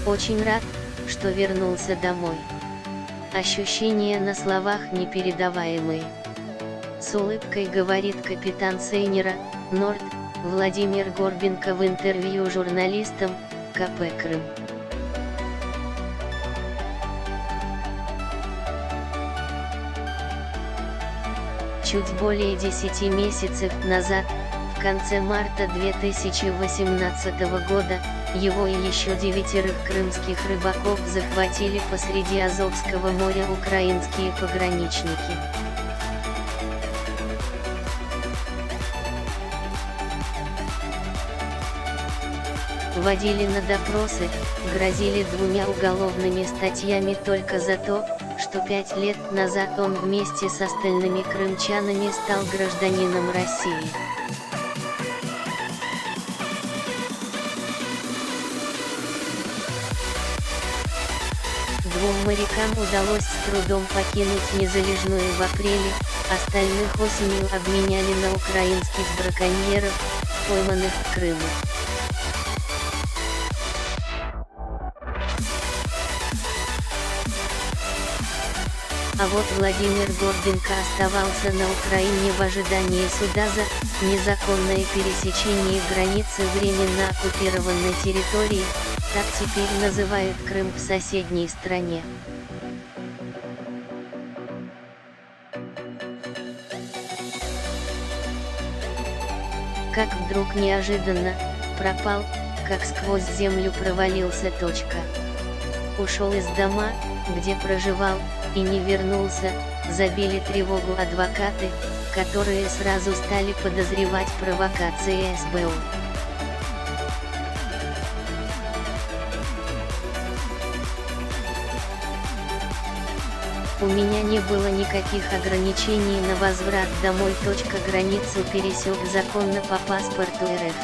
Очень рад, что вернулся домой. Ощущения на словах непередаваемые. С улыбкой говорит капитан Сейнера, Норд, Владимир Горбенко в интервью журналистам, КП Крым. Чуть более 10 месяцев назад, в конце марта 2018 года, его и еще 9 крымских рыбаков захватили посреди Азовского моря украинские пограничники. Водили на допросы, грозили 2 уголовными статьями только за то, что 5 лет назад он вместе с остальными крымчанами стал гражданином России. Двум морякам удалось с трудом покинуть Незалежную в апреле, остальных осенью обменяли на украинских браконьеров, пойманных в Крыму. А вот Владимир Горбенко оставался на Украине в ожидании суда за незаконное пересечение границы временно оккупированной территории, так теперь называют Крым в соседней стране. Как вдруг неожиданно пропал, как сквозь землю провалился. Ушел из дома, где проживал, и не вернулся, забили тревогу адвокаты, которые сразу стали подозревать провокации СБУ. У меня не было никаких ограничений на возврат домой. Границу пересек законно по паспорту РФ.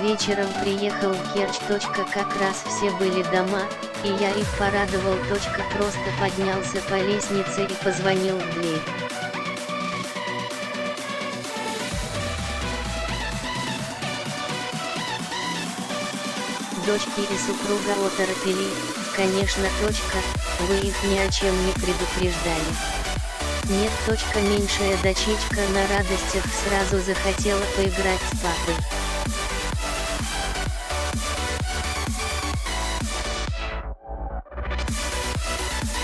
Вечером приехал в Керчь. Как раз все были дома, и я их порадовал. Просто поднялся по лестнице и позвонил в дверь. Дочки и супруга оторопели, конечно. Вы их ни о чем не предупреждали? Нет. Меньшая дочечка на радостях сразу захотела поиграть с папой.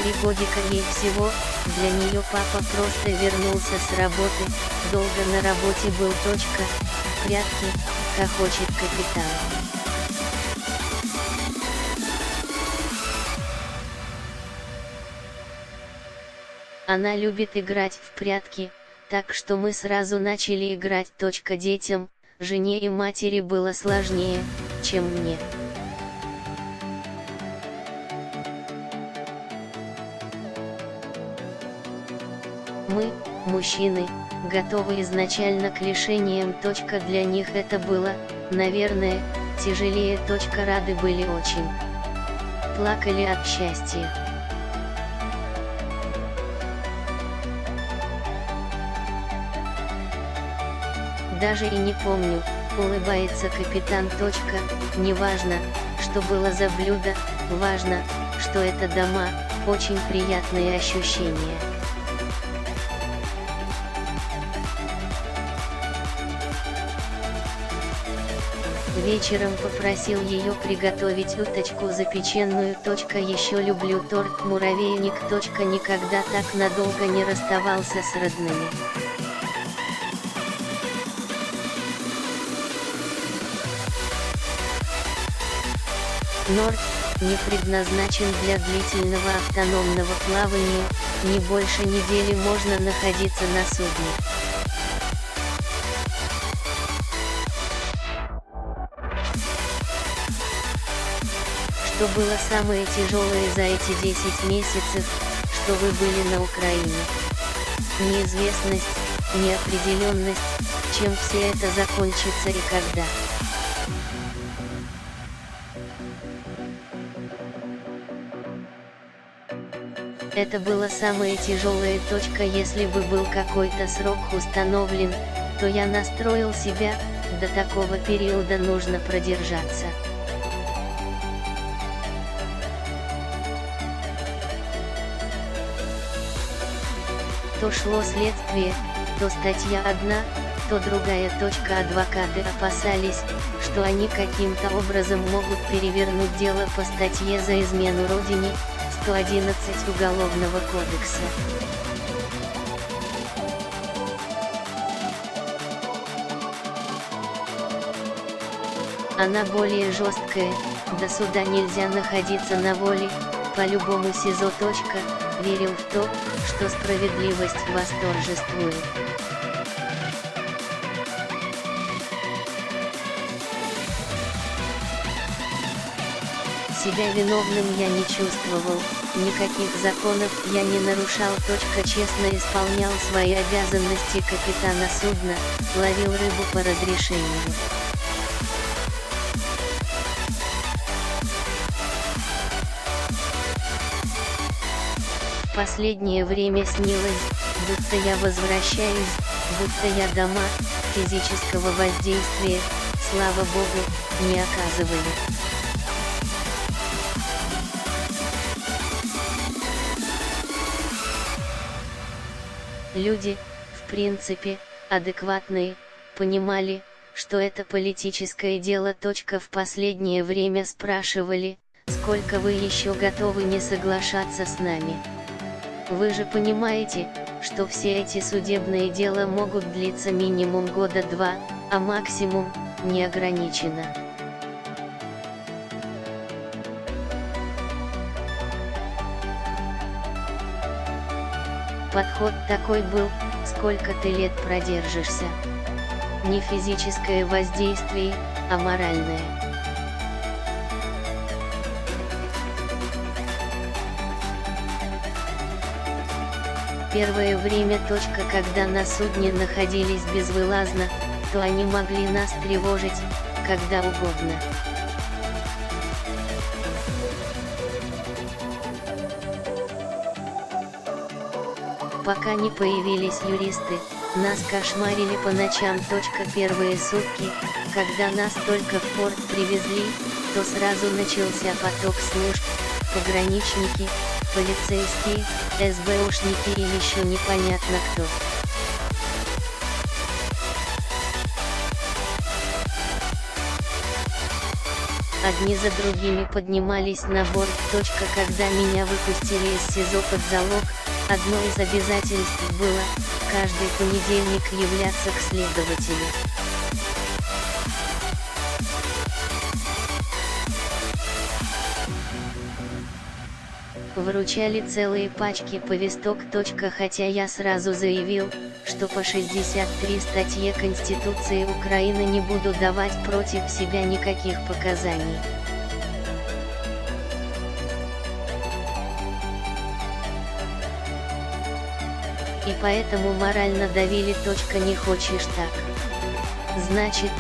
Три годика ей всего, для нее папа просто вернулся с работы, долго на работе был. Прятки, хохочет капитан. Она любит играть в прятки, так что мы сразу начали играть. Детям, жене и матери было сложнее, чем мне. Мы, мужчины, готовы изначально к лишениям. Для них это было, наверное, тяжелее. Рады были очень. Плакали от счастья. Даже и не помню, улыбается капитан. Не важно, что было за блюдо, важно, что это дома, очень приятные ощущения. Вечером попросил ее приготовить уточку запеченную. Еще люблю торт муравейник. Никогда так надолго не расставался с родными. Норд не предназначен для длительного автономного плавания, не больше недели можно находиться на судне. Что было самое тяжелое за эти 10 месяцев, что вы были на Украине? Неизвестность, неопределенность, чем все это закончится и когда. Это было самое тяжелое. Если бы был какой-то срок установлен, что я настроил себя, до такого периода нужно продержаться. То шло следствие, то статья одна, то другая. Адвокаты опасались, что они каким-то образом могут перевернуть дело по статье за измену родине, 111 Уголовного кодекса. Она более жесткая, до суда нельзя находиться на воле, по-любому СИЗО. Верил в то, что справедливость восторжествует. Себя виновным я не чувствовал, никаких законов я не нарушал. Честно исполнял свои обязанности капитана судна, ловил рыбу по разрешению. Последнее время снилось, будто я возвращаюсь, будто я дома, физического воздействия, слава богу, не оказывали. Люди, в принципе, адекватные, понимали, что это политическое дело. В последнее время спрашивали, сколько вы еще готовы не соглашаться с нами. Вы же понимаете, что все эти судебные дела могут длиться минимум года-два, а максимум, неограниченно. Подход такой был: сколько ты лет продержишься. Не физическое воздействие, а моральное. Первое время, когда на судне находились безвылазно, то они могли нас тревожить, когда угодно. Пока не появились юристы, нас кошмарили по ночам. Первые сутки, когда нас только в порт привезли, то сразу начался поток служб: пограничники, полицейские, СБУшники и еще непонятно кто. Одни за другими поднимались на борт. Когда меня выпустили из СИЗО под залог, одно из обязательств было каждый понедельник являться к следователю. Вручали целые пачки повесток. Хотя я сразу заявил, что по 63 статье Конституции Украины не буду давать против себя никаких показаний. И поэтому морально давили. Не хочешь так? Значит,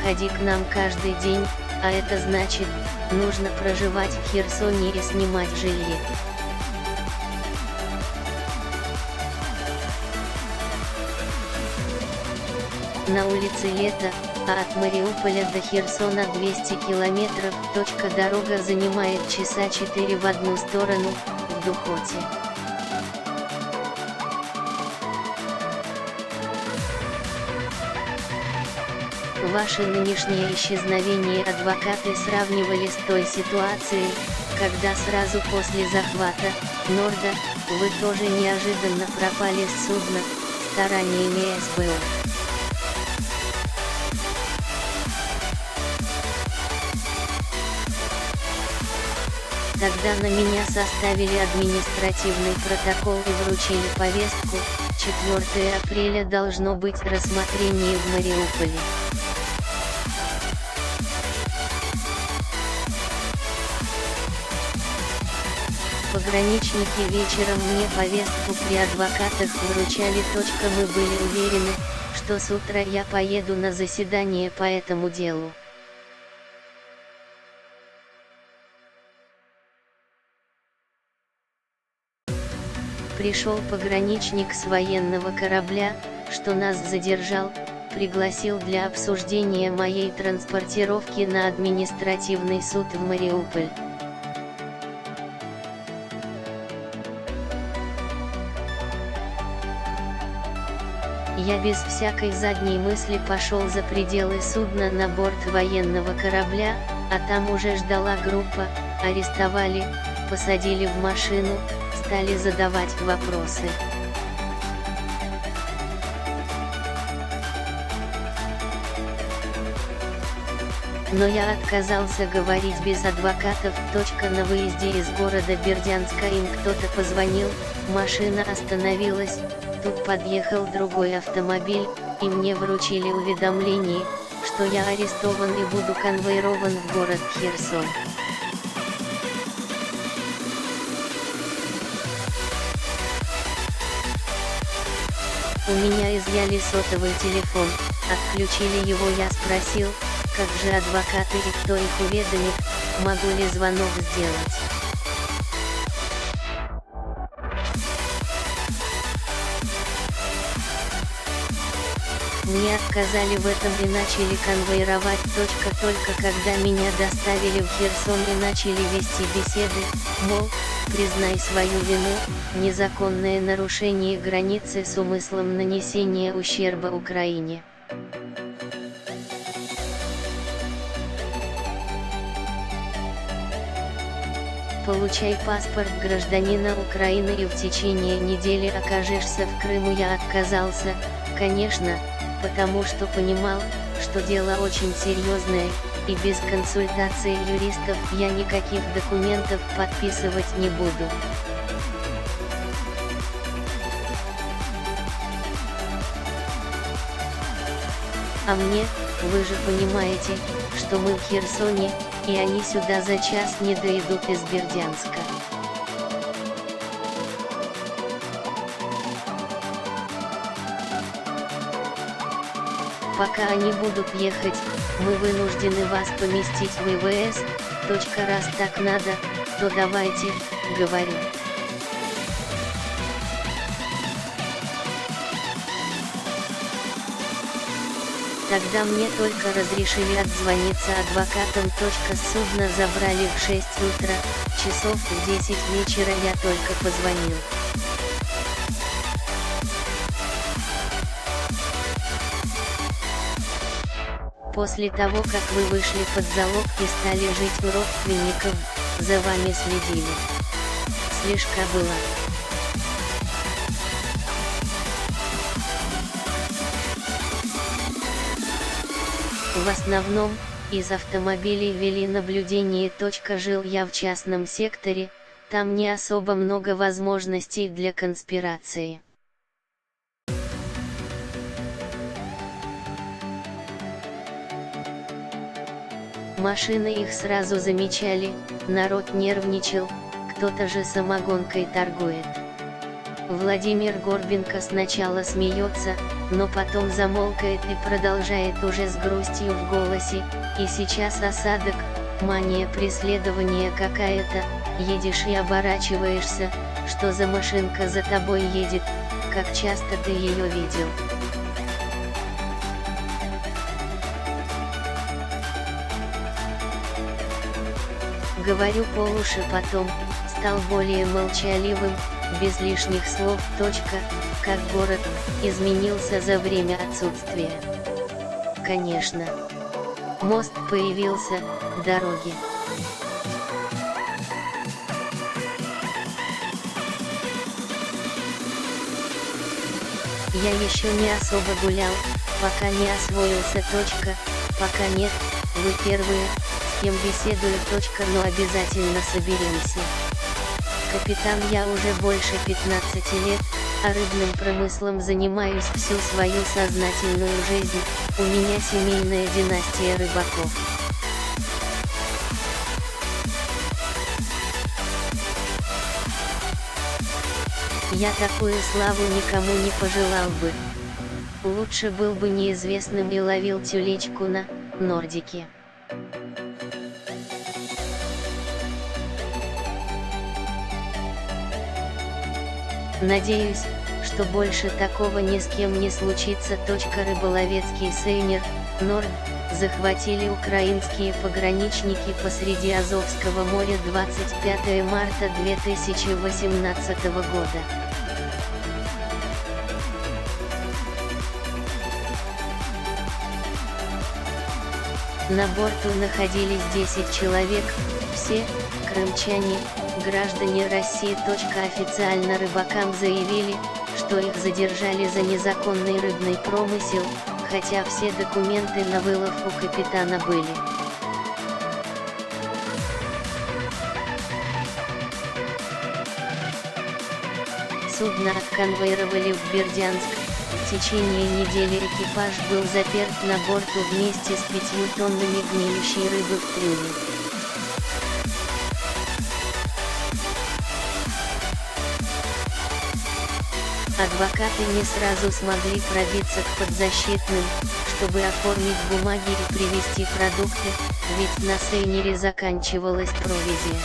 ходи к нам каждый день, а это значит, нужно проживать в Херсоне и снимать жилье. На улице лето, а от Мариуполя до Херсона 200 километров. Дорога занимает часа 4 в одну сторону, в Духоте. Ваше нынешнее исчезновение адвокаты сравнивали с той ситуацией, когда сразу после захвата Норда вы тоже неожиданно пропали с судна, стараниями СБУ. Тогда на меня составили административный протокол и вручили повестку: 4 апреля должно быть рассмотрение в Мариуполе. Пограничники вечером мне повестку при адвокатах вручали. Мы были уверены, что с утра я поеду на заседание по этому делу. Пришел пограничник с военного корабля, что нас задержал, пригласил для обсуждения моей транспортировки на административный суд в Мариуполь. Я без всякой задней мысли пошел за пределы судна на борт военного корабля, а там уже ждала группа, арестовали, посадили в машину, стали задавать вопросы. Но я отказался говорить без адвокатов. На выезде из города Бердянска им кто-то позвонил, машина остановилась, тут подъехал другой автомобиль, и мне вручили уведомление, что я арестован и буду конвоирован в город Херсон. У меня изъяли сотовый телефон, отключили его. Я спросил, как же адвокаты и кто их уведомит, могу ли звонок сделать. Мне отказали в этом и начали конвоировать. Только когда меня доставили в Херсон и начали вести беседы, мол, признай свою вину, незаконное нарушение границы с умыслом нанесения ущерба Украине. Получай паспорт гражданина Украины и в течение недели окажешься в Крыму. Я отказался, конечно, потому что понимал, что дело очень серьезное, и без консультации юристов я никаких документов подписывать не буду. А мне, вы же понимаете, что мы в Херсоне, и они сюда за час не доедут из Бердянска. Пока они будут ехать, мы вынуждены вас поместить в ИВС. Раз так надо, то давайте, говорю. Тогда мне только разрешили отзвониться адвокатам. С судна забрали в 6 утра, часов в 10 вечера я только позвонил. После того, как вы вышли под залог и стали жить у родственников, за вами следили. Слежка была. В основном, из автомобилей вели наблюдение. Жил я в частном секторе, там не особо много возможностей для конспирации. Машины их сразу замечали, народ нервничал, кто-то же самогонкой торгует. Владимир Горбенко сначала смеется, но потом замолкает и продолжает уже с грустью в голосе: и сейчас осадок, мания преследования какая-то, едешь и оборачиваешься, что за машинка за тобой едет, как часто ты ее видел? Говорю полушепотом, стал более молчаливым, без лишних слов. Как город изменился за время отсутствия. Конечно. Мост появился, дороги. Я еще не особо гулял, пока не освоился. Пока нет, вы первые, с кем беседую. Но обязательно соберемся. Капитан, я уже больше 15 лет, а рыбным промыслом занимаюсь всю свою сознательную жизнь, у меня семейная династия рыбаков. Я такую славу никому не пожелал бы. Лучше был бы неизвестным и ловил тюлечку на Нордике. Надеюсь, что больше такого ни с кем не случится. Рыболовецкий Сейнер, Норд, захватили украинские пограничники посреди Азовского моря 25 марта 2018 года. На борту находились 10 человек, все – крымчане, граждане России. Официально рыбакам заявили, что их задержали за незаконный рыбный промысел, хотя все документы на вылов у капитана были. Судно отконвоировали в Бердянск. В течение недели экипаж был заперт на борту вместе с 5 тоннами гниющей рыбы в трюме. Адвокаты не сразу смогли пробиться к подзащитным, чтобы оформить бумаги и привезти продукты, ведь на Сейнере заканчивалась провизия.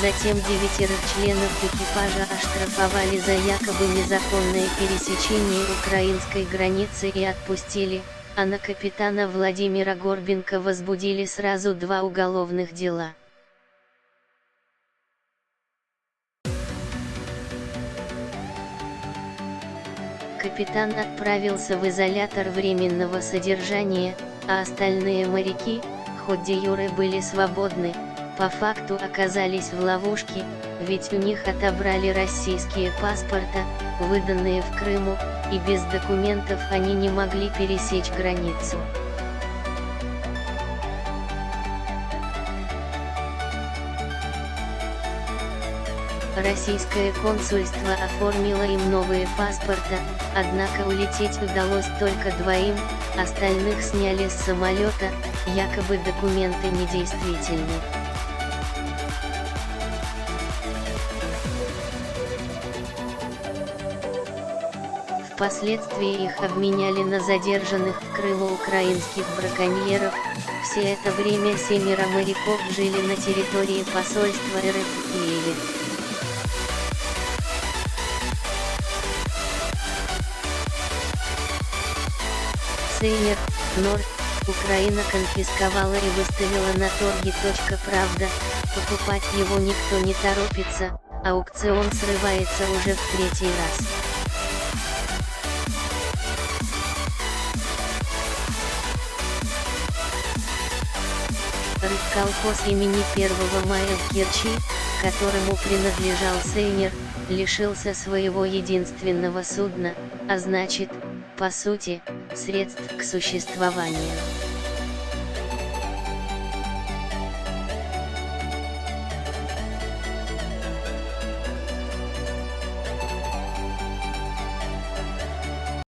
Затем 9 членов экипажа оштрафовали за якобы незаконное пересечение украинской границы и отпустили, а на капитана Владимира Горбенко возбудили сразу 2 уголовных дела. Капитан отправился в изолятор временного содержания, а остальные моряки, хоть де юре были свободны, по факту оказались в ловушке, ведь у них отобрали российские паспорта, выданные в Крыму, и без документов они не могли пересечь границу. Российское консульство оформило им новые паспорта, однако улететь удалось только 2, остальных сняли с самолета, якобы документы недействительны. Впоследствии их обменяли на задержанных в Крыму украинских браконьеров. Все это время 7 моряков жили на территории посольства РФ в Киеве. Сейнер, Норд, Украина конфисковала и выставила на торги. Правда, покупать его никто не торопится, аукцион срывается уже в 3-й раз. Рыбколхоз имени 1 мая в Керчи, которому принадлежал Сейнер, лишился своего единственного судна, а значит, по сути, средств к существованию.